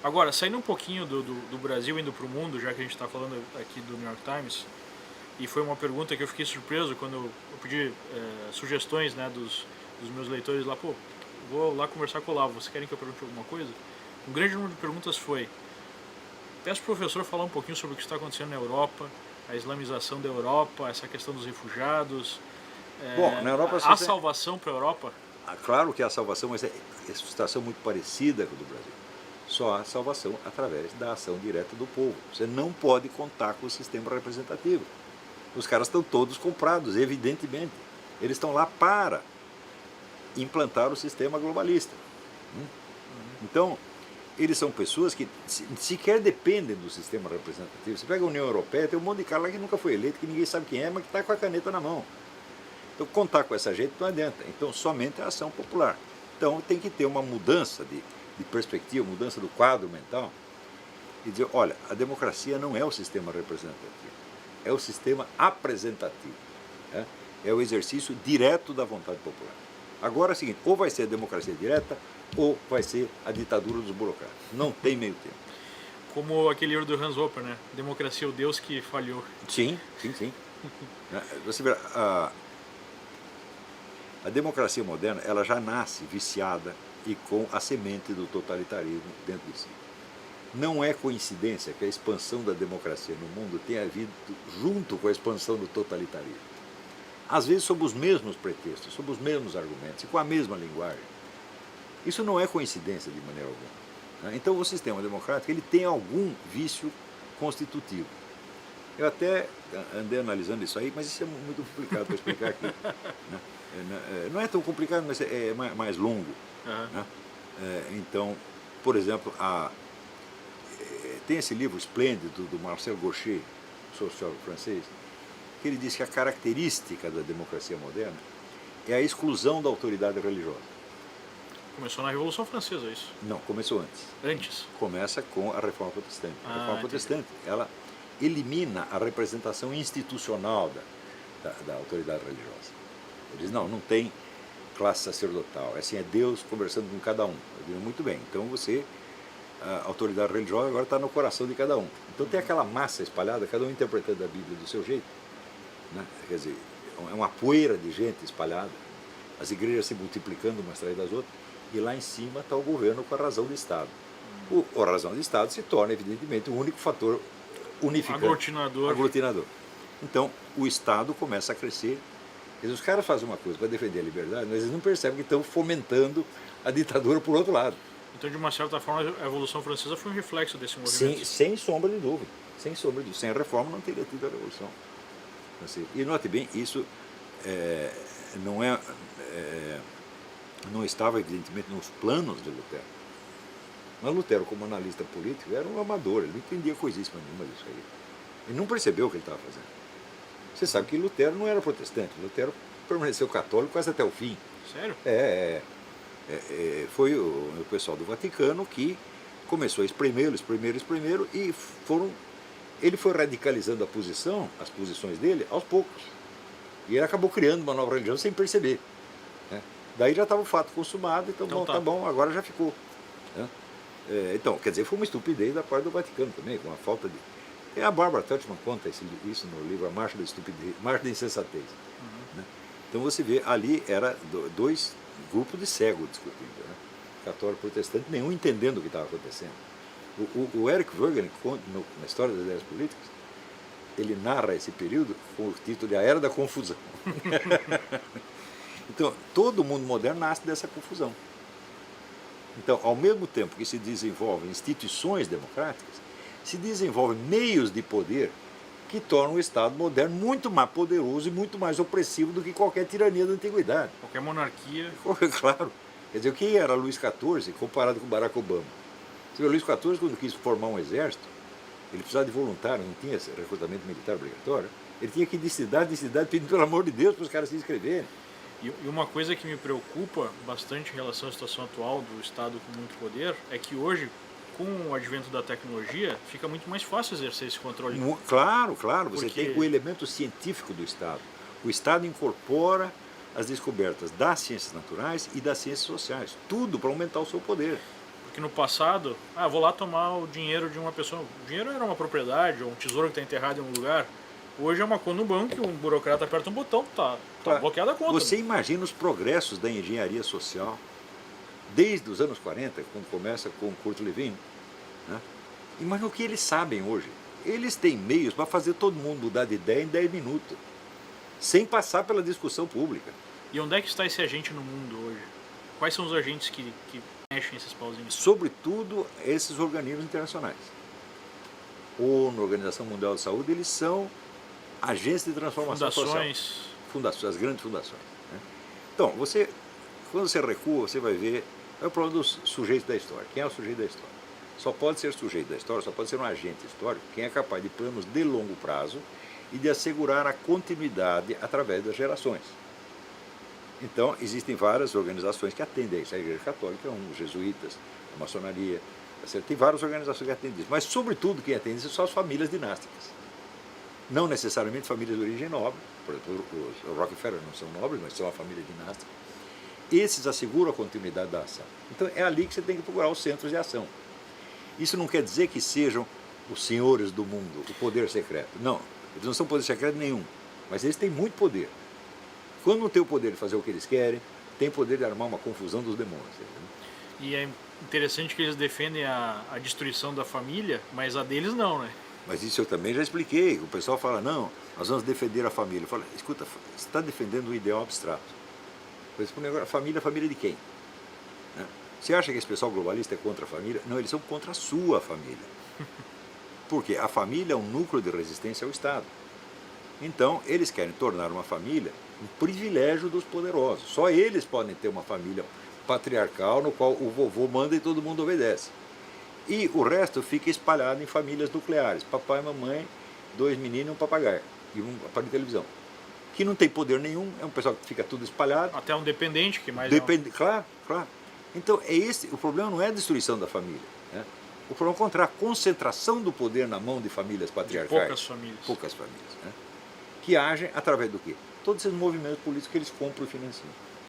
Agora, saindo um pouquinho do Brasil, indo para o mundo, já que a gente está falando aqui do New York Times, e foi uma pergunta que eu fiquei surpreso quando eu pedi sugestões, né, dos meus leitores lá, pô, vou lá conversar com o Olavo, vocês querem que eu pergunte alguma coisa? Um grande número de perguntas foi, peço para o professor falar um pouquinho sobre o que está acontecendo na Europa, a islamização da Europa, essa questão dos refugiados, Bom, na Europa a salvação para a Europa. claro que há salvação, mas é situação muito parecida com a do Brasil. Só há salvação através da ação direta do povo. Você não pode contar com o sistema representativo. Os caras estão todos comprados, evidentemente. Eles estão lá para implantar o sistema globalista. Então, eles são pessoas que sequer dependem do sistema representativo. Você pega a União Europeia, tem um monte de cara lá que nunca foi eleito, que ninguém sabe quem é, mas que está com a caneta na mão. Então, contar com essa gente não adianta. Então, somente a ação popular. Então, tem que ter uma mudança de perspectiva, mudança do quadro mental, e dizer, olha, a democracia não é o sistema representativo, é o sistema apresentativo. É o exercício direto da vontade popular. Agora é o seguinte, ou vai ser a democracia direta, ou vai ser a ditadura dos burocratas. Não tem meio termo. Como aquele livro do Hans Hoppe, né? Democracia, o Deus que falhou. Sim. Você vê, a democracia moderna, ela já nasce viciada e com a semente do totalitarismo dentro de si. Não é coincidência que a expansão da democracia no mundo tenha havido junto com a expansão do totalitarismo. Às vezes sob os mesmos pretextos, sob os mesmos argumentos e com a mesma linguagem. Isso não é coincidência de maneira alguma. Então o sistema democrático ele tem algum vício constitutivo. Eu até andei analisando isso aí, mas isso é muito complicado para explicar aqui. Não é tão complicado, mas é mais longo. Então, por exemplo, tem esse livro esplêndido do Marcel Gauchet, sociólogo francês, que ele diz que a característica da democracia moderna é a exclusão da autoridade religiosa. Começou na Revolução Francesa, isso? Não, começou antes. Antes? Começa com a Reforma Protestante. A Reforma Protestante, ela elimina a representação institucional da autoridade religiosa. Ele diz, não tem classe sacerdotal, assim, é Deus conversando com cada um. Eu digo, muito bem, então a autoridade religiosa agora está no coração de cada um. Então tem aquela massa espalhada, cada um interpretando a Bíblia do seu jeito. Quer dizer, é uma poeira de gente espalhada, as igrejas se multiplicando umas atrás das outras, e lá em cima está o governo com a razão do Estado. A razão do Estado se torna, evidentemente, o único fator unificante. Aglutinador. Então, o Estado começa a crescer. Os caras fazem uma coisa para defender a liberdade, mas eles não percebem que estão fomentando a ditadura por outro lado. Então, de uma certa forma, a Revolução Francesa foi um reflexo desse movimento. Sem sombra de dúvida. Sem sombra de dúvida. Sem a reforma não teria tido a Revolução. E note bem, isso não estava, evidentemente, nos planos de Lutero. Mas Lutero, como analista político, era um amador, ele não entendia coisíssima nenhuma disso aí. Ele não percebeu o que ele estava fazendo. Você sabe que Lutero não era protestante, Lutero permaneceu católico quase até o fim. Sério? Foi o pessoal do Vaticano que começou a espremê-lo, e ele foi radicalizando as posições dele aos poucos. E ele acabou criando uma nova religião sem perceber. Daí já estava o fato consumado, então tá bom, agora já ficou. Então, quer dizer, foi uma estupidez da parte do Vaticano também, com a falta de... A Barbara Tuchman conta isso no livro A Marcha da Estupidez, Marcha da Insensatez. Então você vê, ali era dois grupos de cegos discutindo, católico e protestante, nenhum entendendo o que estava acontecendo. O Eric Voegelin, na História das Ideias Políticas, ele narra esse período com o título de A Era da Confusão. Então, todo mundo moderno nasce dessa confusão. Então, ao mesmo tempo que se desenvolvem instituições democráticas, se desenvolvem meios de poder que tornam o Estado moderno muito mais poderoso e muito mais opressivo do que qualquer tirania da antiguidade. Qualquer monarquia. Claro. Quer dizer, quem era Luís XIV comparado com Barack Obama? Você vê, Luís XIV, quando quis formar um exército, ele precisava de voluntário, não tinha esse recrutamento militar obrigatório. Ele tinha que ir de cidade pedindo pelo amor de Deus para os caras se inscreverem. E uma coisa que me preocupa bastante em relação à situação atual do Estado com muito poder é que hoje, com o advento da tecnologia, fica muito mais fácil exercer esse controle. Claro, você tem o elemento científico do Estado. O Estado incorpora as descobertas das ciências naturais e das ciências sociais, tudo para aumentar o seu poder. Porque que no passado, vou lá tomar o dinheiro de uma pessoa. O dinheiro era uma propriedade, ou um tesouro que está enterrado em um lugar. Hoje é uma conta no banco, um burocrata aperta um botão, tá bloqueada a conta. Você imagina os progressos da engenharia social, desde os anos 40, quando começa com Kurt Lewin, né? Imagina o que eles sabem hoje. Eles têm meios para fazer todo mundo mudar de ideia em 10 minutos, sem passar pela discussão pública. E onde é que está esse agente no mundo hoje? Quais são os agentes que mexem esses pauzinhos? Sobretudo esses organismos internacionais. ONU, Organização Mundial de Saúde, eles são agências de transformação social. Fundações, as grandes fundações. Né? Então, quando você recua, você vai ver é o problema dos sujeitos da história. Quem é o sujeito da história? Só pode ser sujeito da história, só pode ser um agente histórico quem é capaz de planos de longo prazo e de assegurar a continuidade através das gerações. Então, existem várias organizações que atendem a isso. A Igreja Católica é um, os jesuítas, a maçonaria, tem várias organizações que atendem isso. Mas, sobretudo, quem atende isso são as famílias dinásticas. Não necessariamente famílias de origem nobre, por exemplo, os Rockefeller não são nobres, mas são uma família dinástica. Esses asseguram a continuidade da ação. Então, é ali que você tem que procurar os centros de ação. Isso não quer dizer que sejam os senhores do mundo, o poder secreto. Não, eles não são poder secreto nenhum, mas eles têm muito poder. Quando não tem o poder de fazer o que eles querem, tem o poder de armar uma confusão dos demônios. E é interessante que eles defendem a destruição da família, mas a deles não, né? Mas isso eu também já expliquei. O pessoal fala, não, nós vamos defender a família. Eu falo, escuta, você está defendendo um ideal abstrato. Por exemplo, agora, família de quem? Né? Você acha que esse pessoal globalista é contra a família? Não, eles são contra a sua família. Por quê? A família é um núcleo de resistência ao Estado. Então, eles querem tornar uma família um privilégio dos poderosos. Só eles podem ter uma família patriarcal no qual o vovô manda e todo mundo obedece. E o resto fica espalhado em famílias nucleares. Papai, mamãe, 2 meninos e um papagaio. E um aparelho de televisão. Que não tem poder nenhum, é um pessoal que fica tudo espalhado. Até um dependente que mais... Claro, claro. Então, o problema não é a destruição da família. Né? O problema é o contrário, a concentração do poder na mão de famílias patriarcais. De poucas famílias. Poucas famílias. Né? Que agem através do quê? Todos esses movimentos políticos que eles compram e financiam.